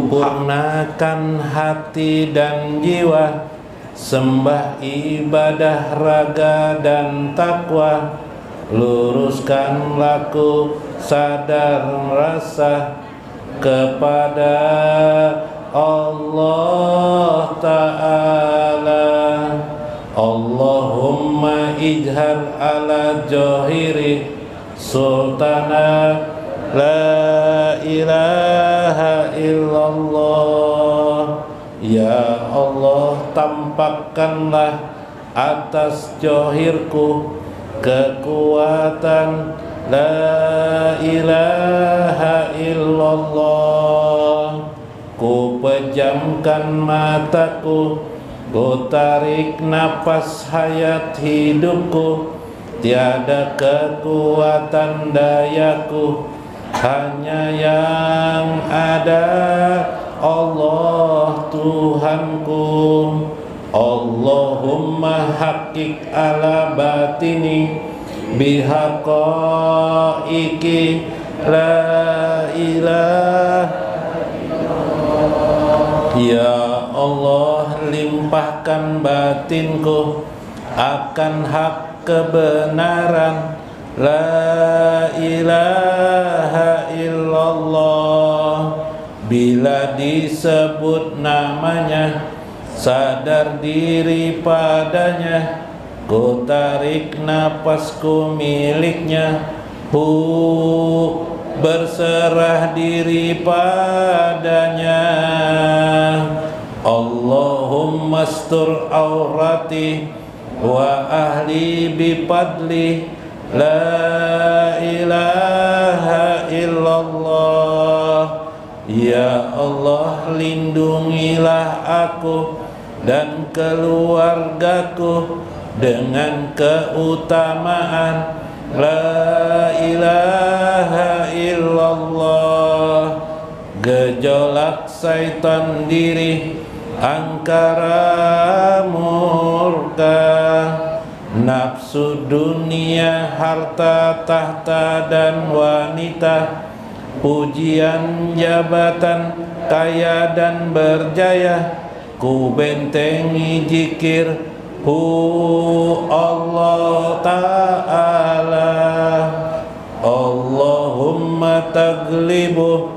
Sempurnakan hati dan jiwa, sembah ibadah raga dan takwa, luruskan laku sadar rasa kepada Allah Ta'ala. Allahumma ijhar ala johiri sultana la ilaha illallah. Ya Allah, tampakkanlah atas johirku kekuatan la ilaha illallah. Ku pejamkan mataku, ku tarik napas hayat hidupku, tiada kekuatan dayaku, hanya yang ada Allah Tuhanku. Allahumma haqiq ala batini bihaqaiki la ilaha. Ya Allah, limpahkan batinku akan hak kebenaran la ilaha illallah. Bila disebut namanya, sadar diri padanya, ku tarik napasku miliknya, berserah diri padanya. Allahumma astur aurati wa ahli bipadli la ilaha illallah. Ya Allah, lindungilah aku dan keluargaku dengan keutamaan la ilaha illallah. Gejolak syaitan diri, angkara murka, nafsu dunia, harta, tahta dan wanita, pujian, jabatan, kaya dan berjaya, ku bentengi jikir Allah Ta'ala. Allahumma taglibu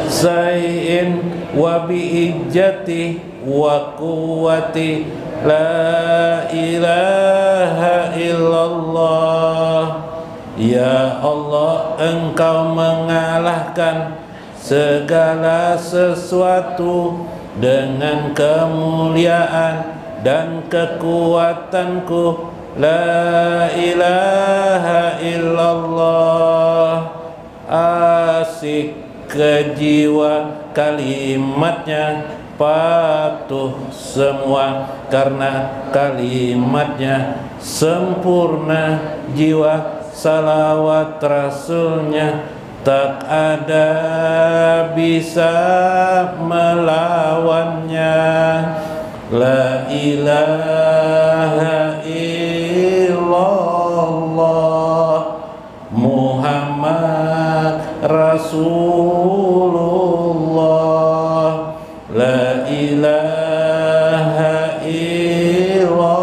say'in wa bi'ijjati wa quwwati la ilaha illallah. Ya Allah, Engkau mengalahkan segala sesuatu dengan kemuliaan dan kekuatanku la ilaha illallah. Asik ke jiwa kalimatnya, patuh semua karena kalimatnya, sempurna jiwa salawat rasulnya, tak ada bisa melawannya. La ilaha illallah Muhammad Rasulullah. La ilaha illallah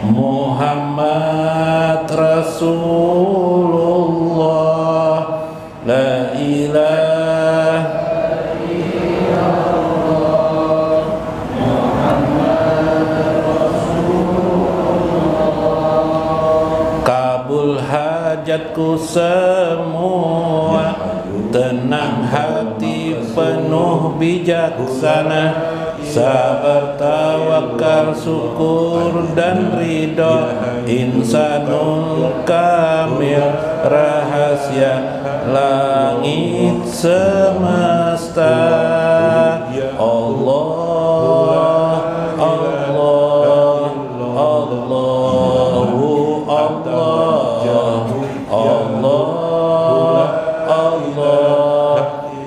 Muhammad Rasulullah. La ilaha hajatku semua, tenang hati penuh bijaksana, sabar, tawakal, syukur dan ridho, insanul kamil, rahasia langit semesta. Allah, Allah, Allahu Allah, Allah, Allah,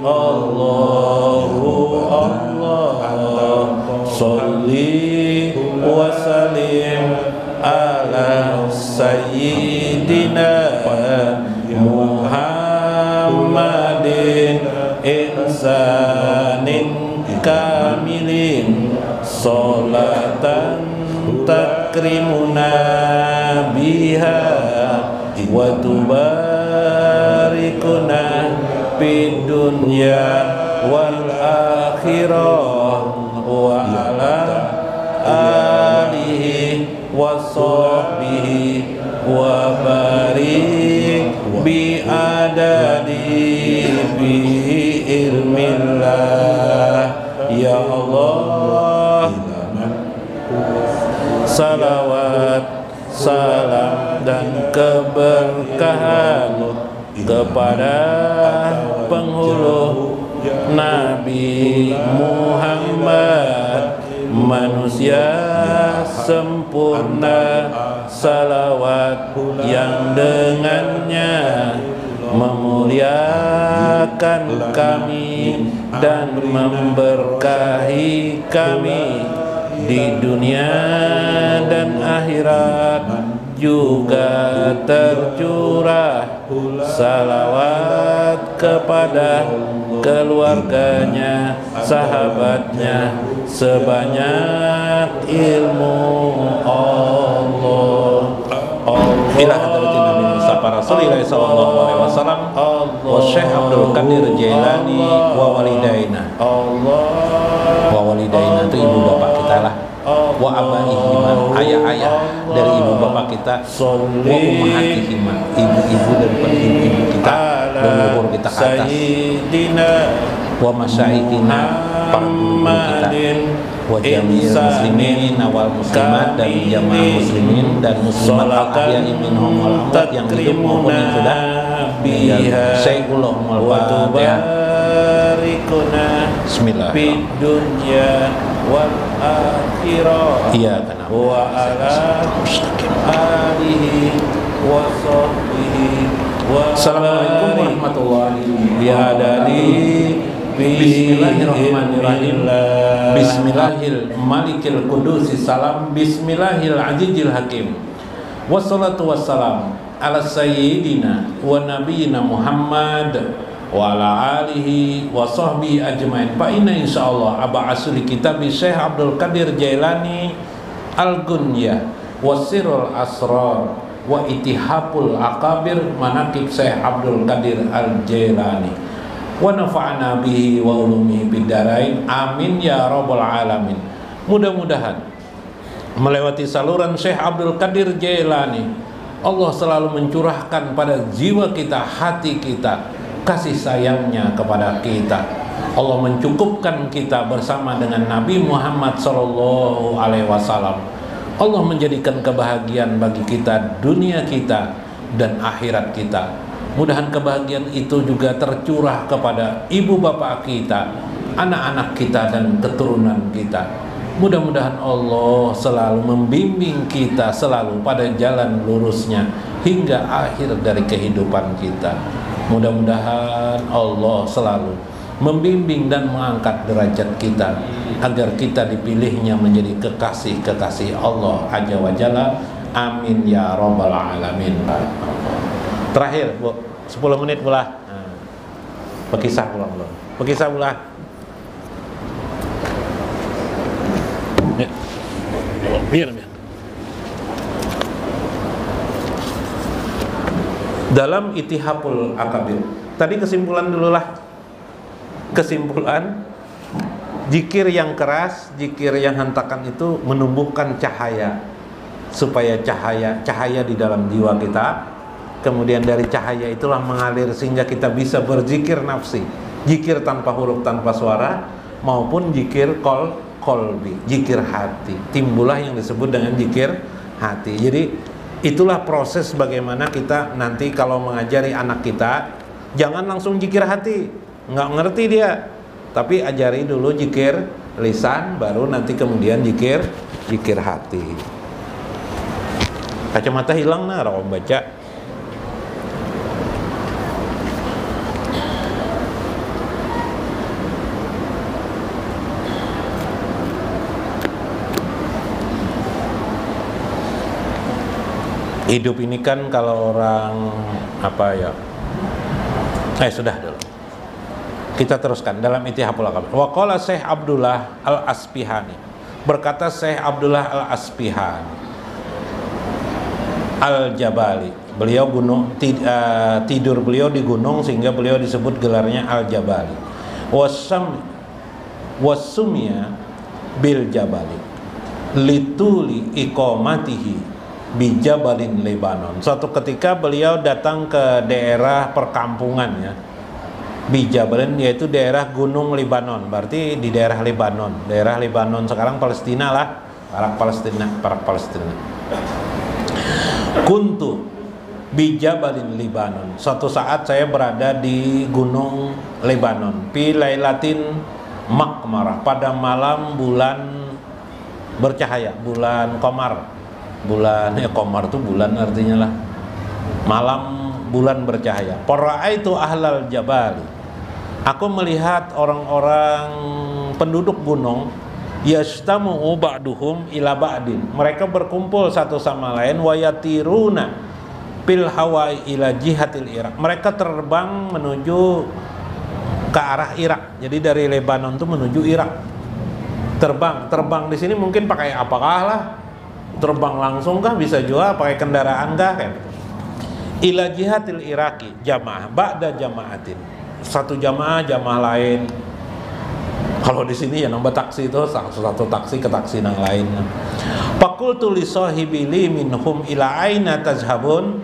Allahu Allah. Sholli wa sallim ala sayyidina Muhammadin ihsanin kamilin salatan takrimuna biha wa tubarikuna fid dunya wal akhirah wa ala alihi wa sahbihi wa barik bi adadi bi ilmillah ya Allah. Salawat, salam dan keberkahan kepada penghulu Nabi Muhammad, manusia sempurna. Salawat yang dengannya memuliakan kami dan memberkahi kami di dunia dan akhirat, juga tercurah salawat kepada keluarganya, sahabatnya, sebanyak ilmu Allah. Ila hadratin Nabi Mustafa Rasulullah sallallahu alaihi wasallam wa Syekh Abdul Qadir Jailani wa walidaina. Wa walidaina itu ibu bapak kita lah. Wa abaihima, ayah-ayah dari ibu bapak kita. Wa ummahatihima, ibu-ibu daripada ibu-ibu kita, leluhur kita ke atas. Wa masyayikhina, para guru kita. Wa jami'il muslimin wal muslimat, dan jamaah muslimin dan muslimat al-ahya'i minhum wal amwat, yang hidup maupun yang sudah meninggal. Sayyidullah al-Fatihah. Bismillahirrahmanirrahim. Wal akhirah. Iya kan. Wa ala alihi wa sahbihi wa Assalamualaikum warahmatullahi wabarakatuh. Bismillahirrahmanirrahim. Bismillahil malikil qudusi salam. Bismillahil azizil hakim. Wassalatu wassalam ala sayyidina wa nabiyina Muhammad wa ala alihi wa sahbihi ajmain. Fa inna insyaallah aba asli kitab Syekh Abdul Qadir Jailani Al-Gunyah wa Sirrul Asrar wa Itihapul Akabir manaqib Syekh Abdul Qadir Al-Jailani wa nafa'ana bihi wa ulumihi bidarain, amin ya rabbal alamin. Mudah-mudahan melewati saluran Syekh Abdul Qadir Jailani, Allah selalu mencurahkan pada jiwa kita, hati kita, kasih sayangnya kepada kita. Allah mencukupkan kita bersama dengan Nabi Muhammad sallallahu alaihi wasallam. Allah menjadikan kebahagiaan bagi kita, dunia kita dan akhirat kita. Mudahan kebahagiaan itu juga tercurah kepada ibu bapak kita, anak-anak kita dan keturunan kita. Mudah-mudahan Allah selalu membimbing kita selalu pada jalan lurusnya hingga akhir dari kehidupan kita. Mudah-mudahan Allah selalu membimbing dan mengangkat derajat kita agar kita dipilihnya menjadi kekasih-kekasih Allah Azza wa Jalla. Amin ya rabbal alamin. Terakhir, Bu, 10 menit pula. Bekisah pulang dulu. Bekisah pula. Ya. Biar. Dalam Itihapul Akabir. Tadi kesimpulan dulu lah. Kesimpulan, zikir yang keras, zikir yang hentakan itu menumbuhkan cahaya, supaya cahaya di dalam jiwa kita. Kemudian dari cahaya itulah mengalir sehingga kita bisa berzikir nafsi, zikir tanpa huruf, tanpa suara, maupun zikir kolbi, zikir hati. Timbullah yang disebut dengan zikir hati. Jadi itulah proses bagaimana kita nanti kalau mengajari anak kita, jangan langsung zikir hati, nggak ngerti dia, tapi ajari dulu zikir lisan, baru nanti kemudian zikir hati. Kacamata hilang nah, orang baca. Hidup ini kan kalau orang sudah dulu. Kita teruskan dalam Itihaful Akabir. Wa qala Syekh Abdullah Al-Asbihani. Berkata Syekh Abdullah Al-Asbihani Al-Jabali. Beliau tidur beliau di gunung sehingga beliau disebut gelarnya Al-Jabali. Wasumya bil Jabali lituli iqamatihi bi Jabalin Lebanon. Suatu ketika beliau datang ke daerah perkampungannya bi Jabalin, yaitu daerah Gunung Lebanon, berarti di daerah Lebanon. Daerah Lebanon sekarang Palestina lah, Parak Palestina. Kuntu bi Jabalin Lebanon. Suatu saat saya berada di Gunung Lebanon. Fi lailatin makmarah, pada malam bulan bercahaya, bulan Qamar. Bulan Qamar itu bulan artinya lah. Malam bulan bercahaya. Para'aitu ahlal jabali. Aku melihat orang-orang penduduk gunung yastamu'u ba'duhum ila ba'din. Mereka berkumpul satu sama lain wa yatiruna pil hawai ila jihatil Irak. Mereka terbang menuju ke arah Irak. Jadi dari Lebanon itu menuju Irak. Terbang di sini mungkin pakai apakah lah? Terbang langsung kah? Bisa juga pakai kendaraan kah? Ila jihatil Iraki jamaah ba'da jamaatin. Satu jamaah lain. Kalau di sini ya nambah taksi itu satu taksi ke taksi yang lain. Faqultu li sahibi li minhum ila aina tazhabun.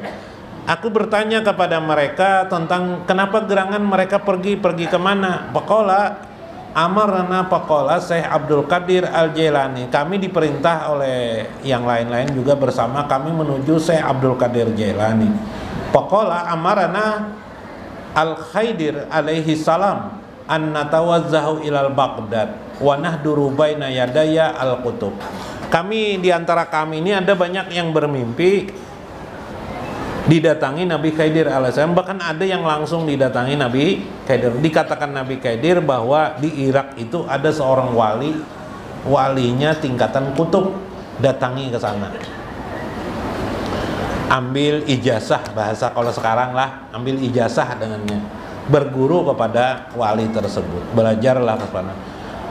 Aku bertanya kepada mereka tentang kenapa gerangan mereka pergi kemana. Faqala amarna faqala Syekh Abdul Qadir Al-Jailani. Kami diperintah oleh yang lain-lain juga bersama kami menuju Syekh Abdul Qadir Jailani. Faqala amarna Al-Khaidir alaihi salam an natawazzahu ilal Baghdad wa nahduru baina yadaya al-kutub. Kami di antara kami ini ada banyak yang bermimpi didatangi Nabi Khaidir alaihissalam, bahkan ada yang langsung didatangi Nabi Khaidir. Dikatakan Nabi Khaidir bahwa di Irak itu ada seorang walinya tingkatan kutub, datangi ke sana. Ambil ijazah, bahasa kalau sekarang lah, ambil ijazah dengannya, berguru kepada wali tersebut, belajarlah ke sana.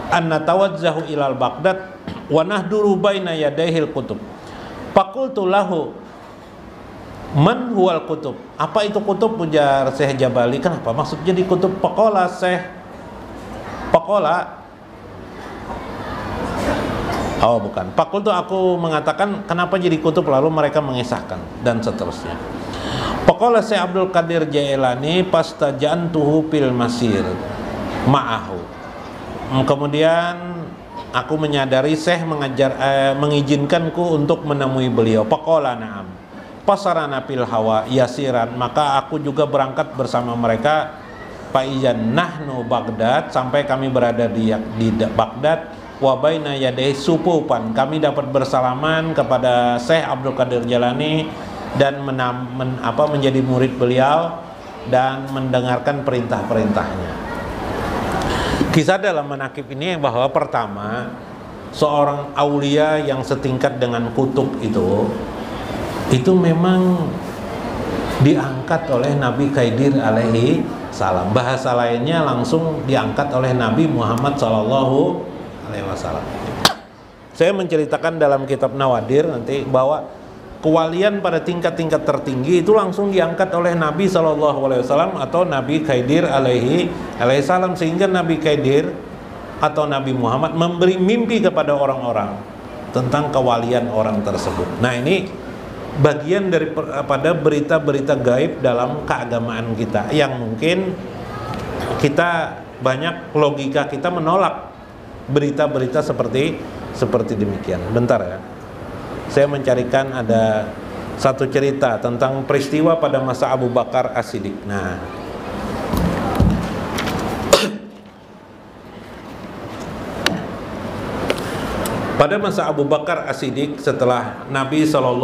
Anna tawazzahu ilal Baghdad wa nahduru baina yadaihil kutub. Faqultu lahu man huwal kutub? Apa itu kutub? Ujar Syekh Jabali. Kenapa maksud jadi kutub? Faqala Syekh, oh bukan. Fakultu aku mengatakan kenapa jadi kutub, lalu mereka mengisahkan dan seterusnya. Faqala Syekh Abdul Qadir Jailani pastajantuhu fil masir ma'ahu. Kemudian aku menyadari Syekh mengizinkanku untuk menemui beliau. Faqala na'am. Pasarana fil hawa yasiran, maka aku juga berangkat bersama mereka. Faijan nahnu Baghdad, sampai kami berada di Baghdad. Wa baina yadai supupan, kami dapat bersalaman kepada Syekh Abdul Qadir Jailani dan menjadi murid beliau dan mendengarkan perintah-perintahnya. Kisah dalam manaqib ini bahwa pertama, seorang aulia yang setingkat dengan kutub itu memang diangkat oleh Nabi Khaidir alaihi salam. Bahasa lainnya langsung diangkat oleh Nabi Muhammad sallallahu alaihi wasallam. Saya menceritakan dalam kitab Nawadir nanti bahwa kewalian pada tingkat-tingkat tertinggi itu langsung diangkat oleh Nabi sallallahu alaihi wasallam atau Nabi Khaidir alaihi salam, sehingga Nabi Khaidir atau Nabi Muhammad memberi mimpi kepada orang-orang tentang kewalian orang tersebut. Nah, ini bagian daripada berita-berita gaib dalam keagamaan kita yang mungkin kita banyak logika kita menolak berita-berita seperti demikian. Bentar ya, saya mencarikan ada satu cerita tentang peristiwa pada masa Abu Bakar As-Siddiq. Nah, pada masa Abu Bakar As-Siddiq, setelah Nabi SAW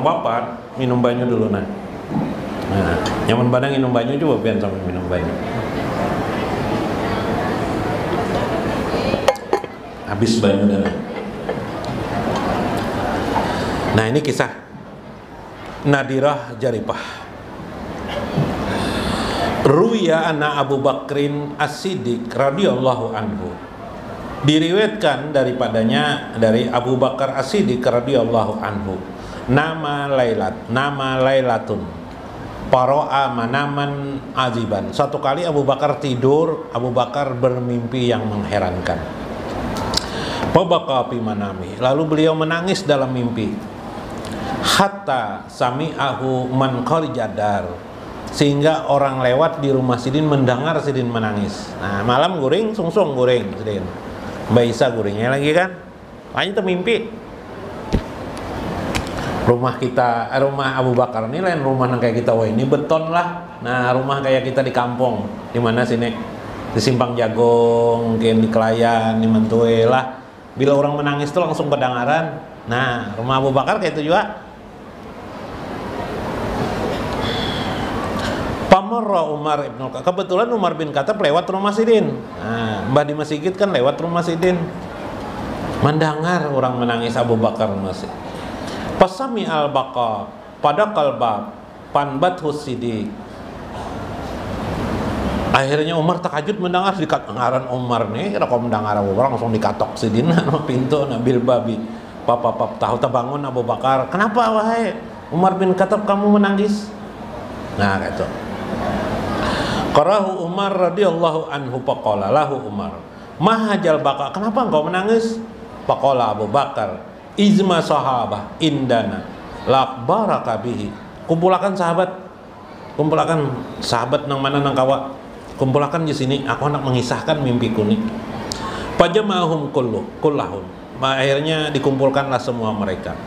wafat, minum banyu dulu. Nah, nyaman badan minum banyu, coba pian sampai minum banyu. Habis banyu dan. Nah, ini kisah Nadirah Jaripah. Ruya anna Abu Bakrin As-Siddiq radhiyallahu anhu, diriwayatkan daripadanya dari Abu Bakar As-Siddiq radhiyallahu anhu, nama Lailatun paro'a manaman aziban. Satu kali Abu Bakar tidur, Abu Bakar bermimpi yang mengherankan. Fabaka fi manami, lalu beliau menangis dalam mimpi. Hatta sami'ahu man kharijadar, sehingga orang lewat di rumah Sidin mendengar Sidin menangis. Nah, malam guring sungsung guring Sidin. Mbak Isa guringnya lagi kan. Hanya mimpi. Rumah kita, rumah Abu Bakar ini lain rumah yang kayak kita. Wah, ini beton lah. Nah, rumah kayak kita di kampung. Di mana sini? Di Simpang Jagung, mungkin di Kelayan, di Mentue lah. Bila orang menangis itu langsung kedengaran. Nah, rumah Abu Bakar kayak itu juga. Pamarra Umar ibn Khattab. Kebetulan Umar bin Khattab lewat rumah Sidin. Nah, Mbah di Masjid kan lewat rumah Sidin. Mendengar orang menangis Abu Bakar masih. Pasami al-baqa pada kalbab panbat husidi. Akhirnya Umar takajud mendengar di ngaran Umar nih, kira kau mendengar Abu Bakar langsung dikatok Sidin no pintu nabil babi. Papa tahu terbangun Abu Bakar. Kenapa wahai Umar bin Khattab kamu menangis? Nah, gitu. Qarahu Umar radhiyallahu anhu faqala lahu Umar, "Mahajal baqa? Kenapa engkau menangis?" Faqala Abu Bakar, "Izma sahabah indana lakbaraka bihi." Kumpulakan sahabat nang mana nang kawa. Kumpulakan di sini, aku hendak mengisahkan mimpiku nih. Pajamahum kullahum. Akhirnya dikumpulkanlah semua mereka.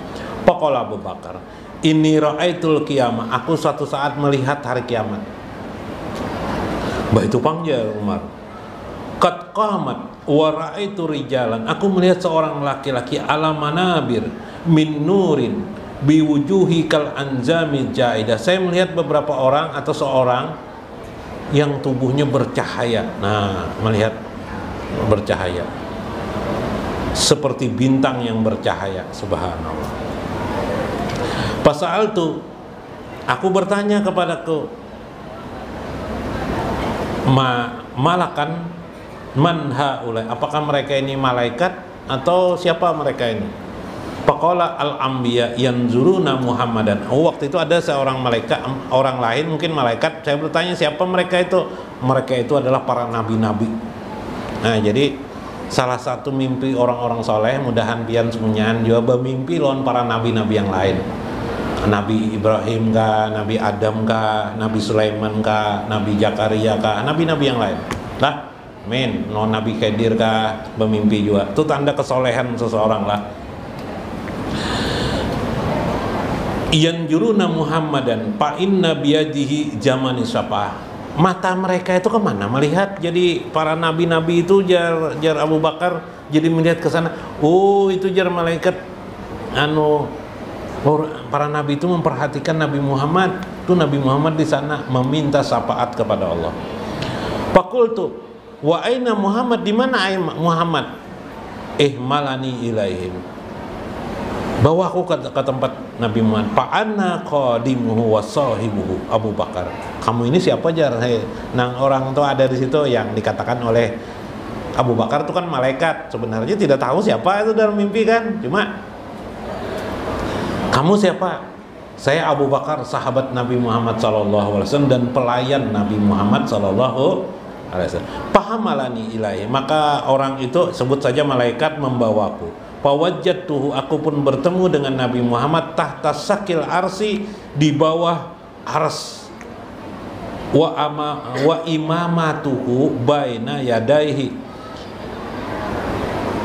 Faqala Abu Bakar, "Inni ra'aitul qiyamah." Aku suatu saat melihat hari kiamat. Bah itu panggil Umar. Qad qamat wa ra'aitu rijalan. Aku melihat seorang laki-laki ala manabir min nurin biwujuhi kal anzami jaidah. Saya melihat beberapa orang atau seorang yang tubuhnya bercahaya. Nah, melihat bercahaya seperti bintang yang bercahaya. Subhanallah. Pasal tu aku bertanya kepadaku, malakan man haulai, apakah mereka ini malaikat atau siapa mereka ini? Faqala al-anbiya yanzuruna Muhammadan. Waktu itu ada seorang malaikat, orang lain mungkin malaikat. Saya bertanya siapa mereka itu? Mereka itu adalah para nabi-nabi. Nah, jadi salah satu mimpi orang-orang soleh, mudahan pian semunyan juga bermimpi lawan para nabi-nabi yang lain. Nabi Ibrahim kah, Nabi Adam kah, Nabi Sulaiman kah, Nabi Zakaria kah, nabi-nabi yang lain lah. No Nabi Khidir kah, bermimpi juga. Itu tanda kesolehan seseorang lah. Yanjuruna Muhammadan fa inna biyadihi zamani syafa'ah. Mata mereka itu kemana melihat? Jadi para nabi-nabi itu jar Abu Bakar jadi melihat ke sana. Oh, itu jar malaikat para nabi itu memperhatikan Nabi Muhammad. Itu Nabi Muhammad di sana meminta syafaat kepada Allah. Faqultu wa aina Muhammad, di mana Muhammad? Ihmalani ilaihim, bawa aku ke tempat Nabi Muhammad. Fa'anna qadimuhu wa sahibuhu Abu Bakar. Kamu ini siapa jar? Nang orang itu ada di situ yang dikatakan oleh Abu Bakar itu kan malaikat. Sebenarnya tidak tahu siapa itu dalam mimpi kan. Cuma kamu siapa? Saya Abu Bakar, sahabat Nabi Muhammad SAW dan pelayan Nabi Muhammad SAW. Pahamalani ilahi, maka orang itu sebut saja malaikat membawaku. Fawajjatuhu, aku pun bertemu dengan Nabi Muhammad tahta sakil arsi, di bawah ars. Wa imamatuhu baina yadaihi,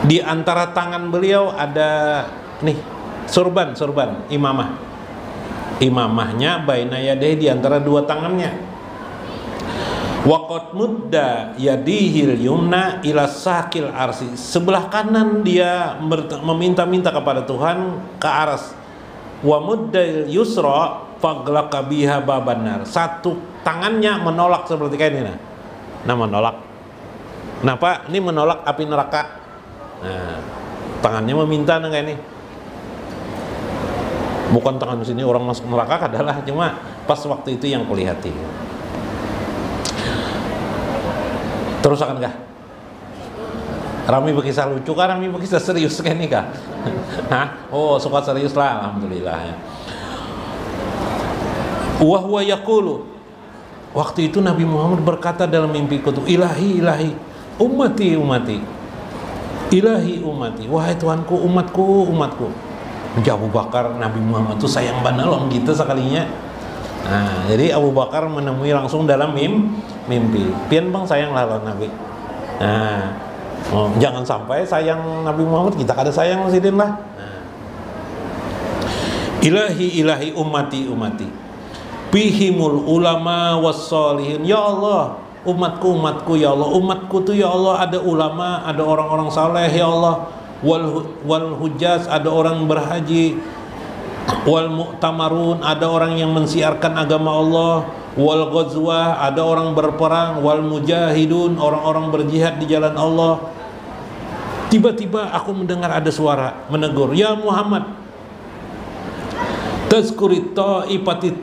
di antara tangan beliau ada nih surban imamahnya baina yadaihi, di antara dua tangannya. Waqad mudda yadihil yumna ila sakil arsi, sebelah kanan dia meminta-minta kepada Tuhan ke aras. Wa muddal yusra faglaqa biha babanar, satu tangannya menolak seperti kayak ini. Nah, menolak. Kenapa? Ini menolak api neraka. Nah, tangannya meminta kayak ini. Bukan tangan sini orang masuk neraka adalah, cuma pas waktu itu yang kulihati. Terus akan kah? Rami berkisah lucu kah? Rami berkisah serius kan nih kah? Hah? Oh, suka serius lah, alhamdulillah ya. Wa huwa yaqulu, waktu itu Nabi Muhammad berkata dalam mimpiku tuh, ilahi ilahi ummati ummati, ilahi ummati, wahai Tuhanku umatku umatku. Abu Bakar, Nabi Muhammad tuh sayang banalong gitu sekalinya. Nah, jadi Abu Bakar menemui langsung dalam mimpi. Pian bang sayang lah Nabi. Nah, jangan sampai sayang Nabi Muhammad kita kada sayang sidin lah. Nah. Ilahi ilahi ummati ummati, bihimul ulama wassolihin. Ya Allah, umatku umatku ya Allah, umatku tuh ya Allah ada ulama, ada orang-orang saleh ya Allah. Wal hujjaz, ada orang berhaji. Wal mu'tamarun, ada orang yang mensiarkan agama Allah. Wal ghazwah, ada orang berperang. Wal mujahidun, orang-orang berjihad di jalan Allah. Tiba-tiba aku mendengar ada suara menegur, ya Muhammad, tazkuri ta'ifati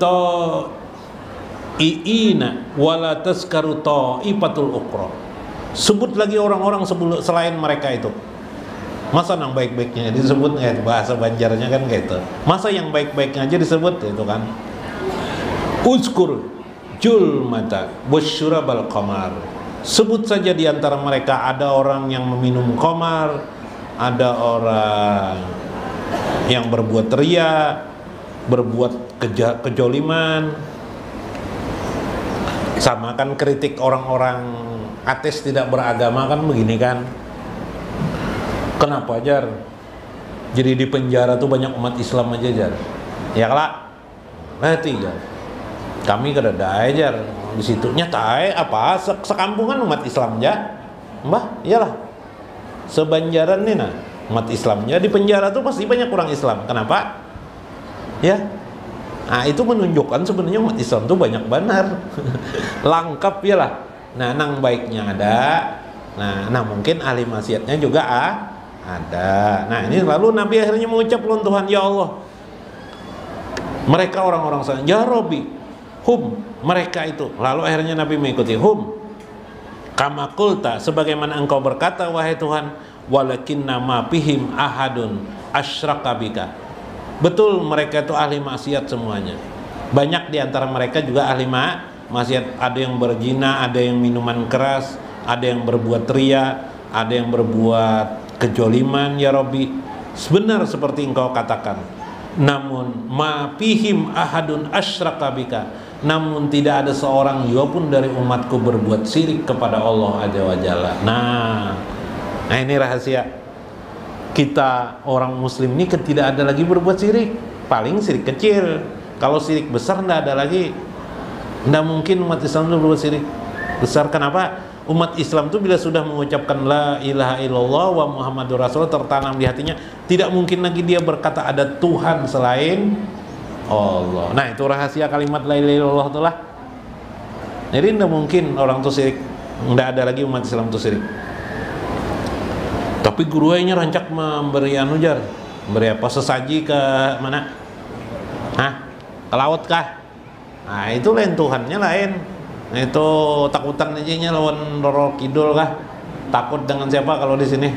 ta'iina wala tazkaru ta'ifatul ukhra. Sebut lagi orang-orang selain mereka itu. Masa yang baik-baiknya disebut, bahasa Banjarnya kan kayak itu. Masa yang baik-baiknya aja disebut itu kan. Uzkur julmata wasyurabal qamar. Sebut saja di antara mereka ada orang yang meminum qamar, ada orang yang berbuat ria, berbuat kejoliman. Sama kan kritik orang-orang ateis tidak beragama kan begini kan. Kenapa Jar? Jadi di penjara tuh banyak umat Islam aja Jar. Ya kelak. Tidak. Kami kada ada Jar. Di situ nyatai apa sekampungan umat Islam ya. Mbah, iyalah. Sebanjaran nih nah umat Islamnya di penjara tuh pasti banyak orang Islam. Kenapa? Ya. Nah, itu menunjukkan sebenarnya umat Islam tuh banyak benar. Lengkap ya lah. Nah, nang baiknya ada. Nah mungkin ahli maksiatnya juga ada. Nah ini lalu Nabi akhirnya mengucap Tuhan ya Allah, mereka orang-orang sana, ya Rabbi hum, mereka itu. Lalu akhirnya Nabi mengikuti hum kama qulta, sebagaimana engkau berkata wahai Tuhan, walakinna ma bihim ahadun asyraka bika. Betul mereka itu ahli maksiat semuanya. Banyak di antara mereka juga ahli maksiat. Ada yang berzina, ada yang minuman keras, ada yang berbuat ria, ada yang berbuat kejoliman ya Rabbi. Benar seperti engkau katakan. Namun ma fihim ahadun asyraka bika, namun tidak ada seorang juga pun dari umatku berbuat syirik kepada Allah Azza wa Jalla. Nah ini rahasia kita orang muslim ini tidak ada lagi berbuat syirik. Paling syirik kecil. Kalau syirik besar tidak ada lagi. Tidak mungkin umat Islam itu berbuat syirik besar. Kenapa? Umat Islam itu bila sudah mengucapkan la ilaha illallah wa muhammadur rasul tertanam di hatinya, tidak mungkin lagi dia berkata ada Tuhan selain Allah. Nah itu rahasia kalimat la ilaha illallah itulah. Jadi tidak mungkin orang itu syirik. Tidak ada lagi umat Islam itu syirik. Tapi gurunya rancak memberi anujar, memberi apa, sesaji ke mana? Hah? Ke laut kah? Nah itu lain Tuhannya lain. Itu takutan aja lawan Roro Kidul kah? Takut dengan siapa kalau di sini?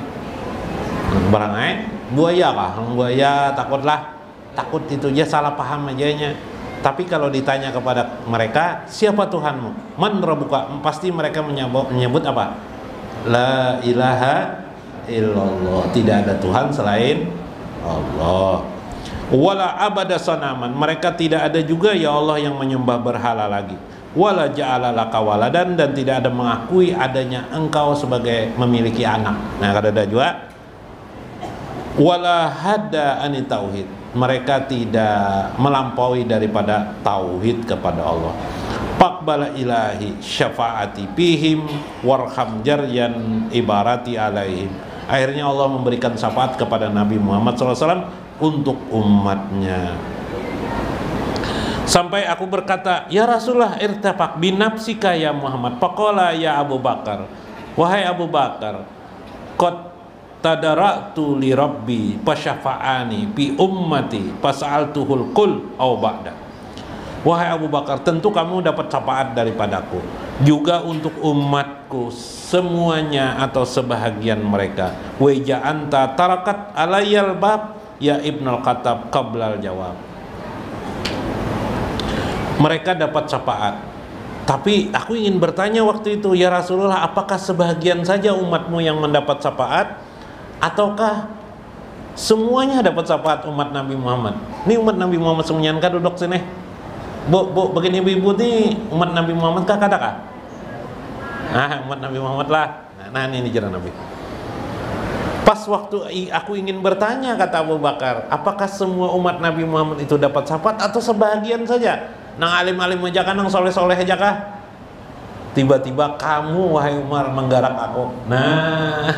Barangai buaya kah? Buaya takutlah. Takut itu aja, salah paham aja. Tapi kalau ditanya kepada mereka, siapa Tuhanmu? Man rabbuka? Pasti mereka menyebut apa? La ilaha illallah. Tidak ada Tuhan selain Allah. Wala abada sanaman. Mereka tidak ada juga ya Allah yang menyembah berhala lagi. Wala ja'ala laka waladan, dan tidak ada mengakui adanya engkau sebagai memiliki anak. Nah kada ada juga. Wala hada ani tauhid, mereka tidak melampaui daripada tauhid kepada Allah. Faqbala ilahi syafaati fihim warham jaryan ibarati alaihim. Akhirnya Allah memberikan syafaat kepada Nabi Muhammad SAW untuk umatnya. Sampai aku berkata, ya Rasulullah irtafaq binafsika ya Muhammad. Faqala ya Abu Bakar, wahai Abu Bakar, qad tadaratu li rabbi fasyafa'ani bi ummati fas'altuhul qul au ba'da. Wahai Abu Bakar, tentu kamu dapat syafaat daripadaku. juga untuk umatku semuanya atau sebahagian mereka. Weja anta tarakat alayal bab ya Ibnul Khattab qablal jawab. Mereka dapat syafaat, tapi aku ingin bertanya waktu itu, ya Rasulullah, apakah sebahagian saja umatmu yang mendapat syafaat ataukah semuanya dapat syafaat umat Nabi Muhammad? Ini umat Nabi Muhammad semuanya kan duduk sini. Bu, begini ibu nih umat Nabi Muhammad kah kada kah? Umat Nabi Muhammad lah. Nah ini jalan Nabi. Pas waktu aku ingin bertanya, kata Abu Bakar, apakah semua umat Nabi Muhammad itu dapat syafaat atau sebahagian saja? Nang alim-alim aja kan, nang soleh-soleh aja kah? Tiba-tiba kamu wahai Umar menggarak aku. Nah,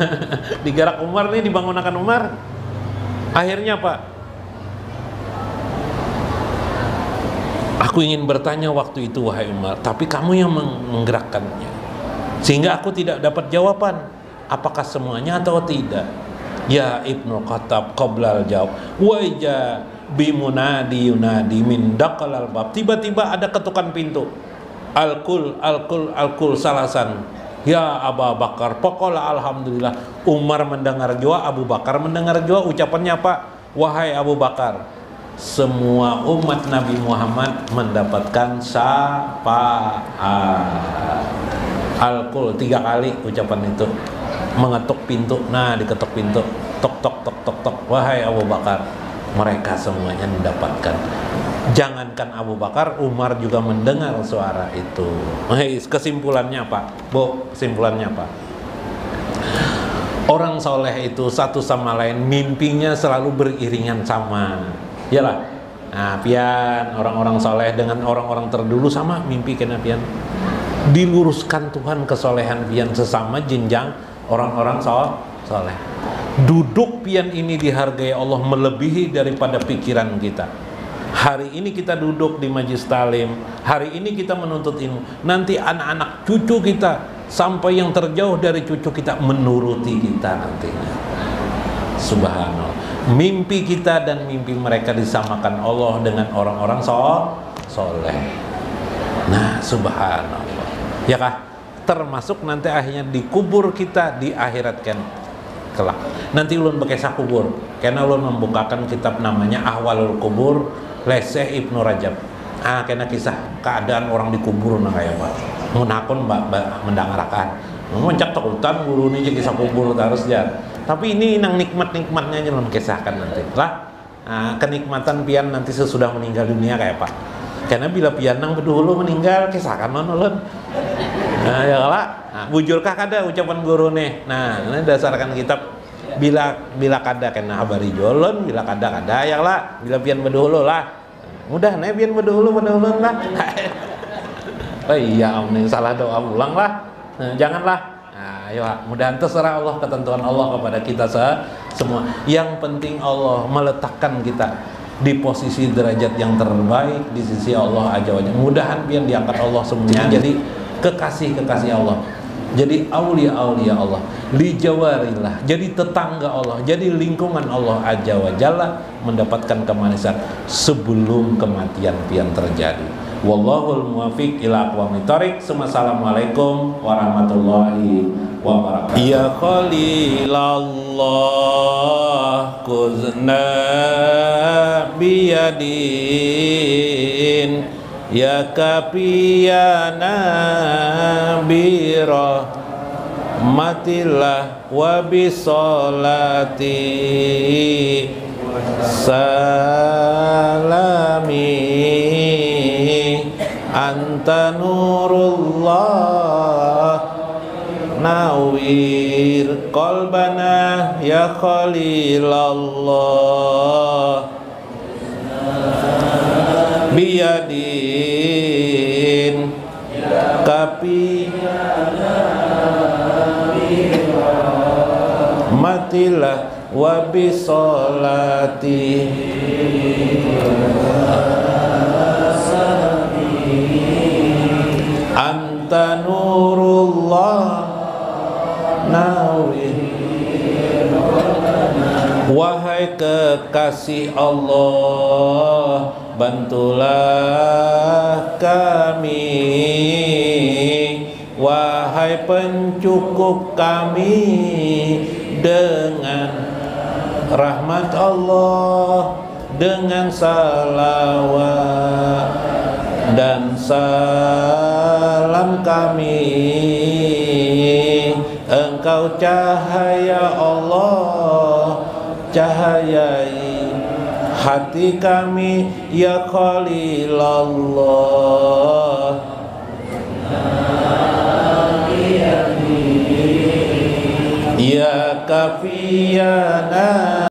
digarak Umar nih, dibangunkan Umar. Akhirnya Pak, aku ingin bertanya waktu itu wahai Umar, tapi kamu yang menggerakkannya, sehingga aku tidak dapat jawaban apakah semuanya atau tidak. Ya Ibnu Khattab qoblal jawab waja bimunadi yunadi min daqalal bab. Tiba-tiba ada ketukan pintu. Alkul salasan. Ya Abu Bakar, pokoknya alhamdulillah. Umar mendengar jua, Abu Bakar mendengar jua. Ucapannya apa? Wahai Abu Bakar, semua umat Nabi Muhammad mendapatkan syafaat. Alkul 3 kali ucapan itu. Mengetuk pintu. Nah, diketuk pintu. Tok tok tok tok tok. Wahai Abu Bakar, mereka semuanya mendapatkan. Jangankan Abu Bakar, Umar juga mendengar suara itu. Kesimpulannya apa? Bu, kesimpulannya apa? Orang soleh itu satu sama lain mimpinya selalu beriringan sama. Iyalah. Nah, pian orang-orang soleh dengan orang-orang terdulu sama mimpi kena pian. Diluruskan Tuhan kesolehan pian sesama jenjang orang-orang soleh. Duduk pian ini dihargai Allah melebihi daripada pikiran kita. Hari ini kita duduk di majlis talim, hari ini kita menuntut ilmu, nanti anak-anak cucu kita sampai yang terjauh dari cucu kita menuruti kita nantinya. Subhanallah. Mimpi kita dan mimpi mereka disamakan Allah dengan orang-orang soleh. Nah, subhanallah. Ya kah? Termasuk nanti akhirnya dikubur kita di akhirat kan kelak. Nanti ulun bekesah kubur. Karena ulun membukakan kitab namanya Ahwalul Kubur Leseh Ibnu Rajab. Karena kisah keadaan orang dikubur nah kayak apa. Munakun mbak mendangarakan. Mencak takutan guru ini jadi kisah kubur terus ya. Tapi ini nang nikmat-nikmatnya aja ulun kisahkan nanti. Lah, kenikmatan pian nanti sesudah meninggal dunia kayak apa. Karena bila pian nang berdulu meninggal kisahkan non ulun. Nah, ya lah. Bujurkah kada ucapan guru nih. Nah, ini dasarkan kitab bila kada kena habari jolon, bila kada ya lah. Bila pian berdulu lah. Mudah nih pian berdulu lah. Oh iya, ini salah doa ulang lah. Nah, janganlah. Nah, ayo mudahan terserah Allah, ketentuan Allah kepada kita semua. Yang penting Allah meletakkan kita di posisi derajat yang terbaik di sisi Allah Azza wa Jalla. Mudahan pian diangkat Allah semuanya jadi kekasih-kekasih Allah, jadi aulia-aulia Allah, lijawarillah, jadi tetangga Allah, jadi lingkungan Allah Azza wa Jalla, mendapatkan kemanisan sebelum kematian pian terjadi. Wallahul muwaffiq ila aqwamit thoriq. Assalamualaikum warahmatullahi wabarakatuh. Ya Khalilallah kuzna biyadin ya kapiyana birahmatillah wa bisolati salami anta nurullah nawir qalbana ya khalilallah biyadin kapi matilah wa bisolati anta nurullah nawir. Wahai kekasih Allah, bantulah kami wahai pencukup kami dengan rahmat Allah, dengan salawat dan salam kami. Engkau cahaya Allah, cahayai hati kami ya Khalilullah. Ya kafiyana